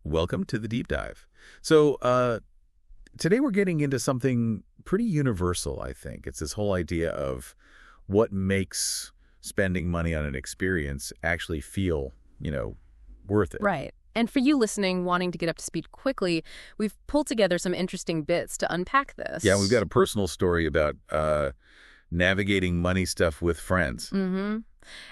Welcome to the Deep Dive. Today we're getting into something pretty universal, I think. It's this whole idea of what makes spending money on an experience actually feel, worth it. Right. And for you listening, wanting to get up to speed quickly, we've pulled together some interesting bits to unpack this. Yeah, we've got a personal story about navigating money stuff with friends. Mm-hmm.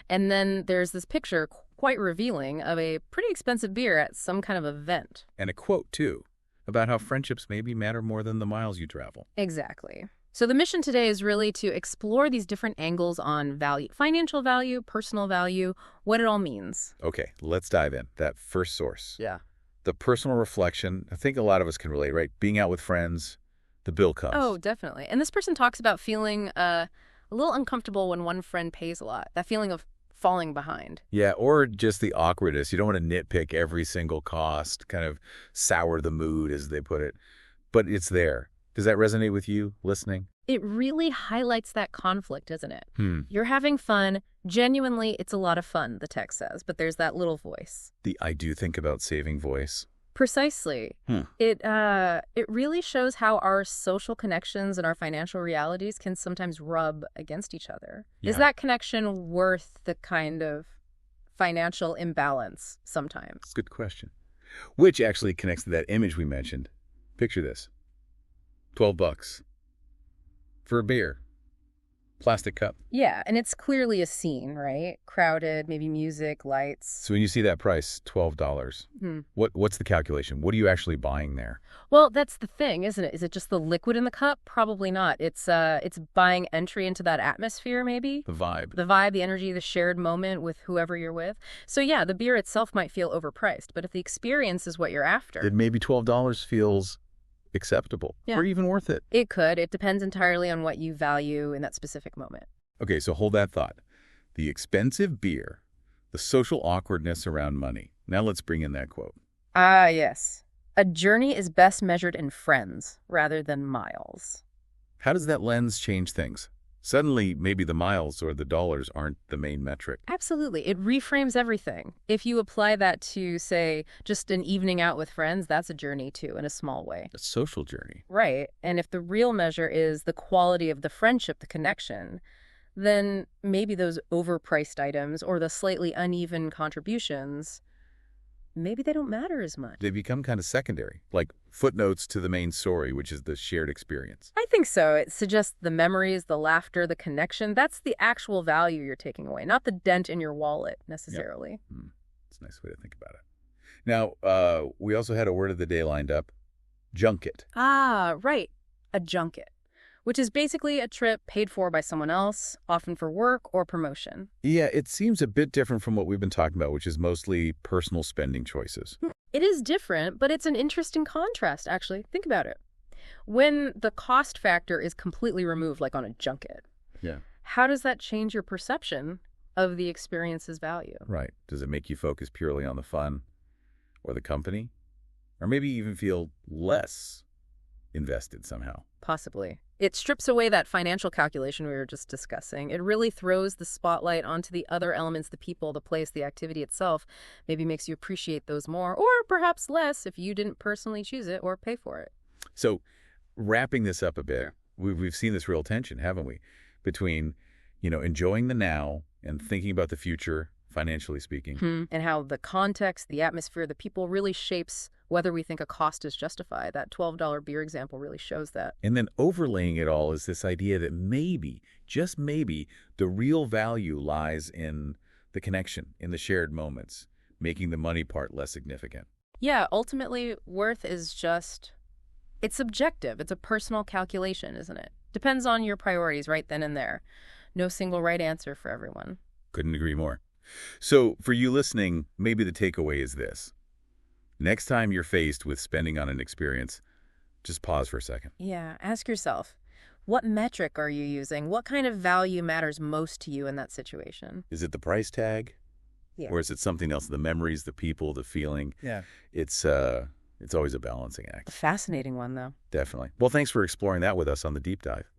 And then there's this picture, quite revealing, of a pretty expensive beer at some kind of event. And a quote, too, about how friendships maybe matter more than the miles you travel. Exactly. So the mission today is really to explore these different angles on value, financial value, personal value, what it all means. Okay, let's dive in. That first source. Yeah. The personal reflection, I think a lot of us can relate, right? Being out with friends, the bill comes. Oh, definitely. And this person talks about feeling a little uncomfortable when one friend pays a lot, that feeling of falling behind. Yeah, or just the awkwardness. You don't want to nitpick every single cost, kind of sour the mood, as they put it. But it's there. Does that resonate with you, listening? It really highlights that conflict, doesn't it? Hmm. You're having fun. Genuinely, it's a lot of fun, the text says, but there's that little voice. The I do think about saving voice. Precisely. It really shows how our social connections and our financial realities can sometimes rub against each other. Yeah. Is that connection worth the kind of financial imbalance sometimes? It's a good question. Which actually connects to that image we mentioned. Picture this. $12 for a beer. Plastic cup. Yeah, and it's clearly a scene, right? Crowded, maybe music, lights. So when you see that price, $12, what's the calculation? What are you actually buying there? Well, that's the thing, isn't it? Is it just the liquid in the cup? Probably not. It's buying entry into that atmosphere, maybe. The vibe. The vibe, the energy, the shared moment with whoever you're with. So yeah, the beer itself might feel overpriced, but if the experience is what you're after, Then maybe $12 feels acceptable or even worth it. it could. It depends entirely on what you value in that specific moment. Okay, so hold that thought. The expensive beer, the social awkwardness around money. Now let's bring in that quote. Ah, yes. A journey is best measured in friends rather than miles. How does that lens change things? Suddenly, maybe the miles or the dollars aren't the main metric. Absolutely. It reframes everything. If you apply that to, say, just an evening out with friends, that's a journey too, in a small way. A social journey. Right. And if the real measure is the quality of the friendship, the connection, then maybe those overpriced items or the slightly uneven contributions, maybe they don't matter as much. They become kind of secondary, like footnotes to the main story, which is the shared experience. I think so. It suggests the memories, the laughter, the connection. That's the actual value you're taking away, not the dent in your wallet necessarily. Yep. It's a nice way to think about it. Now, we also had a word of the day lined up, junket. Ah, right. A junket, which is basically a trip paid for by someone else, often for work or promotion. Yeah, it seems a bit different from what we've been talking about, which is mostly personal spending choices. It is different, but it's an interesting contrast, actually. Think about it. When the cost factor is completely removed, like on a junket, Yeah. how does that change your perception of the experience's value? Right. Does it make you focus purely on the fun or the company? Or maybe even feel less invested somehow? Possibly. It strips away that financial calculation we were just discussing. It really throws the spotlight onto the other elements, the people, the place, the activity itself. Maybe makes you appreciate those more, or perhaps less if you didn't personally choose it or pay for it. So wrapping this up a bit, we've seen this real tension, haven't we? Between, enjoying the now and thinking about the future, financially speaking. And how the context, the atmosphere, the people really shapes whether we think a cost is justified. That $12 beer example really shows that. And then overlaying it all is this idea that maybe, just maybe, the real value lies in the connection, in the shared moments, making the money part less significant. Yeah, ultimately, worth is just, it's subjective. It's a personal calculation, isn't it? Depends on your priorities right then and there. No single right answer for everyone. Couldn't agree more. So for you listening, maybe the takeaway is this. Next time you're faced with spending on an experience, just pause for a second. Yeah, ask yourself, what metric are you using? What kind of value matters most to you in that situation? Is it the price tag? Yeah. Or is it something else? The memories, the people, the feeling? Yeah. It's always a balancing act. A fascinating one, though. Definitely. Well, thanks for exploring that with us on The Deep Dive.